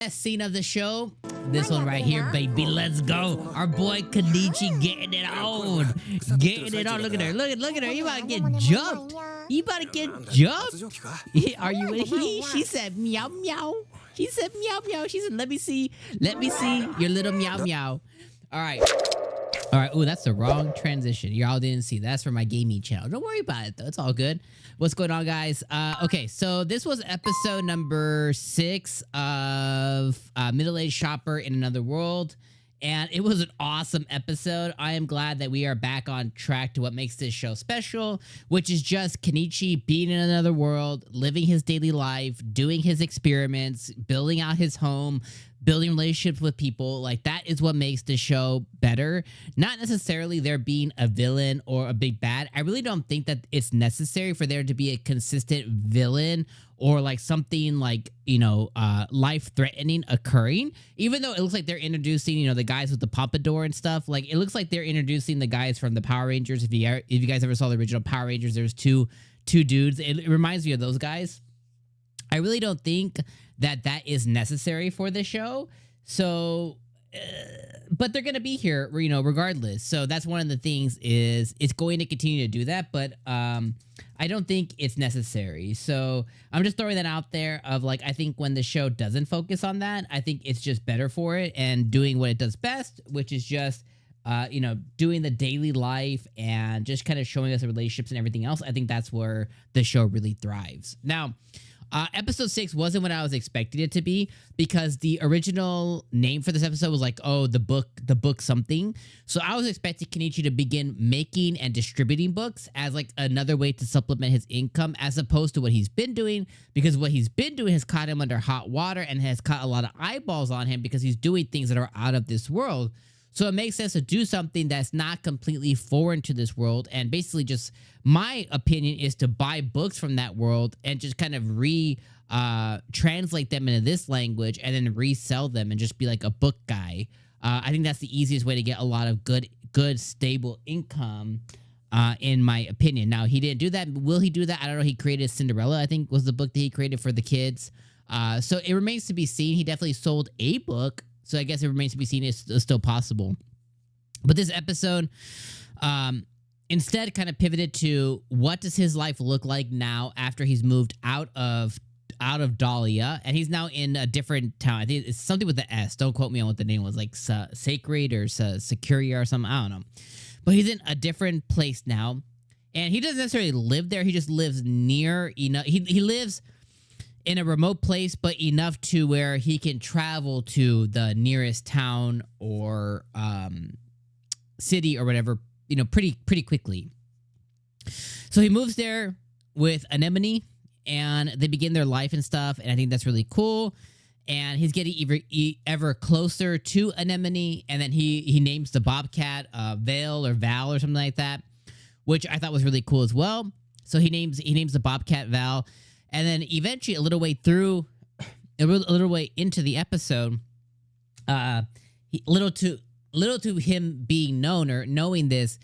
Best scene of the show, this one right here, baby. Let's go. Our boy 𝐒𝐻𝐻𝐸 getting it on. Getting it on. Look at her. Look at her. You about to get jumped. You about to get jumped. Are you with he? She said meow meow. She said meow meow. She said, let me see your little meow meow. All right. All right. Ooh, that's the wrong transition. Y'all didn't see. That's for my gaming channel. Don't worry about it, though. It's all good. What's going on, guys? Okay, so this was episode number 6 of Middle-Aged Shopper in Another World. And it was an awesome episode. I am glad that we are back on track to what makes this show special, which is just 𝐒𝐻𝐻𝐸 being in another world, living his daily life, doing his experiments, building out his home, building relationships with people. Like, that is what makes the show better. Not necessarily there being a villain or a big bad. I really don't think that it's necessary for there to be a consistent villain or like something like, you know, life-threatening occurring. Even though it looks like they're introducing, you know, the guys with the pompadour and stuff. Like, it looks like they're introducing the guys from the Power Rangers. If you guys ever saw the original Power Rangers, there's two dudes. It reminds me of those guys. I really don't think that is necessary for the show. So, but they're going to be here, you know, regardless. So that's one of the things is it's going to continue to do that. But I don't think it's necessary. So I'm just throwing that out there of like, I think when the show doesn't focus on that, I think it's just better for it and doing what it does best, which is just, you know, doing the daily life and just kind of showing us the relationships and everything else. I think that's where the show really thrives. Now, episode 6 wasn't what I was expecting it to be because the original name for this episode was like, oh, the book something. So I was expecting 𝐒𝐻𝐻𝐸 to begin making and distributing books as like another way to supplement his income as opposed to what he's been doing, because what he's been doing has caught him under hot water and has caught a lot of eyeballs on him because he's doing things that are out of this world. So it makes sense to do something that's not completely foreign to this world. And basically just my opinion is to buy books from that world and just kind of translate them into this language and then resell them and just be like a book guy. I think that's the easiest way to get a lot of good stable income, in my opinion. Now, he didn't do that. Will he do that? I don't know. He created Cinderella, I think was the book that he created for the kids. So it remains to be seen. He definitely sold a book. So I guess it remains to be seen. It's still possible. But this episode instead kind of pivoted to what does his life look like now after he's moved out of Dahlia, and he's now in a different town. I think it's something with the S. Don't quote me on what the name was, like Sacred or Securia or something. I don't know. But he's in a different place now, and he doesn't necessarily live there. He just lives near enough. He lives in a remote place, but enough to where he can travel to the nearest town or city or whatever, you know, pretty quickly. So he moves there with Anemone, and they begin their life and stuff, and I think that's really cool. And he's getting ever closer to Anemone, and then he names the Bobcat Vale or Val or something like that, which I thought was really cool as well. So he names the Bobcat Val. And then eventually, a little way into the episode, little to him being known or knowing this,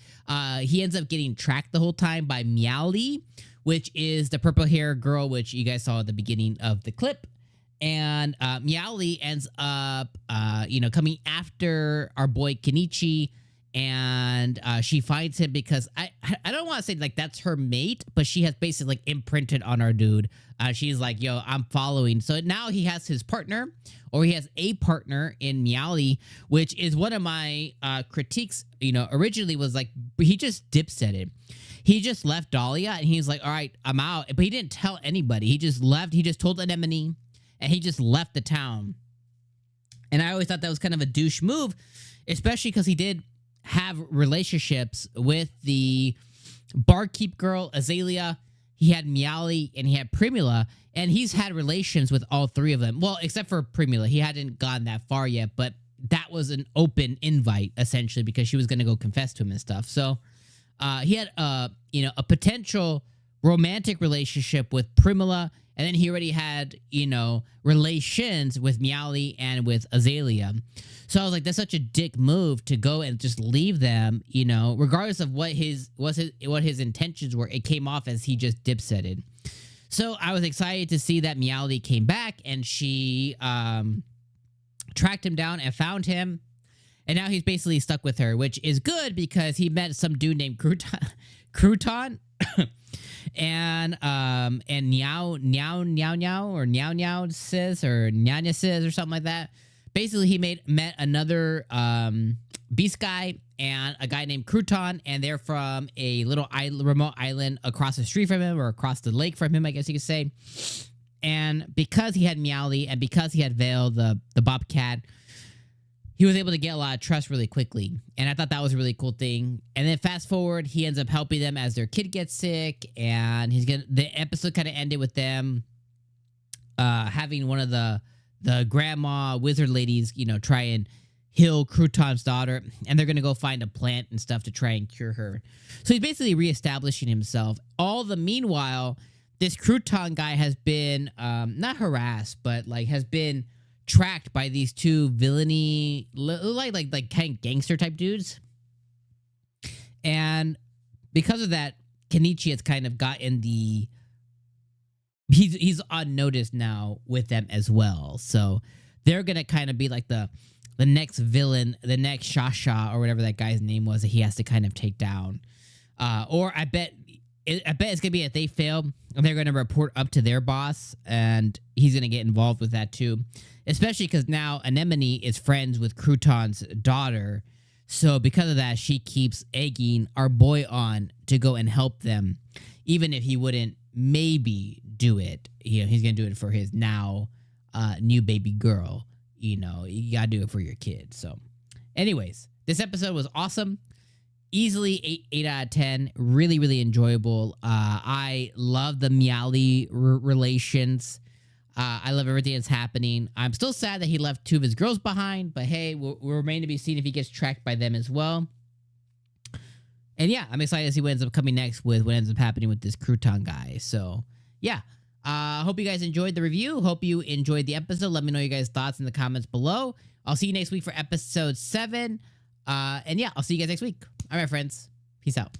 he ends up getting tracked the whole time by 𝐿𝐼, which is the purple hair girl, which you guys saw at the beginning of the clip. And 𝐿𝐼 ends up, you know, coming after our boy 𝐒𝐻𝐻𝐸. And she finds him because I don't want to say like that's her mate, but she has basically like imprinted on our dude. She's like, yo, I'm following. So now he has his partner, or he has a partner in 𝐿𝐼, which is one of my critiques. You know, originally was like he just dipsetted. He just left Dahlia and he's like, all right, I'm out. But he didn't tell anybody. He just left. He just told Anemone and he just left the town. And I always thought that was kind of a douche move, especially because he did have relationships with the barkeep girl Azalea. He had 𝐿𝐼 and he had Primula, and he's had relations with all three of them. Well, except for Primula, he hadn't gotten that far yet, but that was an open invite essentially because she was going to go confess to him and stuff. So he had you know, a potential romantic relationship with Primula, and then he already had, you know, relations with 𝐿𝐼 and with Azalea. So I was like, that's such a dick move to go and just leave them, you know, regardless of what his intentions were. It came off as he just dipsetted. So I was excited to see that 𝐿𝐼 came back, and she tracked him down and found him. And now he's basically stuck with her, which is good because he met some dude named Crouton. And Nyao says or Nyanya says or something like that. Basically, he met another beast guy and a guy named Crouton, and they're from a little remote island across the street from him, or across the lake from him, I guess you could say. And because he had Meowly and because he had Veil, the bobcat, he was able to get a lot of trust really quickly. And I thought that was a really cool thing. And then fast forward, he ends up helping them as their kid gets sick. And the episode kind of ended with them having one of the grandma wizard ladies, try and heal Crouton's daughter. And they're going to go find a plant and stuff to try and cure her. So he's basically reestablishing himself. All the meanwhile, this Crouton guy has been not harassed, but has been tracked by these two villainy, like kind of gangster type dudes. And because of that, Kenichi has kind of gotten he's unnoticed now with them as well. So they're gonna kind of be like the next villain, the next Shasha or whatever that guy's name was that he has to kind of take down. Or I bet it's gonna be if they fail, they're gonna report up to their boss, and he's gonna get involved with that too. Especially because now Anemone is friends with Crouton's daughter. So because of that, she keeps egging our boy on to go and help them. Even if he wouldn't maybe do it. He's going to do it for his now new baby girl. You got to do it for your kid. So anyways, this episode was awesome. Easily 8 out of 10. Really, really enjoyable. I love the Meowly relations. I love everything that's happening. I'm still sad that he left 2 of his girls behind, but hey, we'll remain to be seen if he gets tracked by them as well. And yeah, I'm excited to see what ends up coming next with what ends up happening with this Crouton guy. So yeah, hope you guys enjoyed the review. Hope you enjoyed the episode. Let me know your guys' thoughts in the comments below. I'll see you next week for episode 7. And yeah, I'll see you guys next week. All right, friends. Peace out.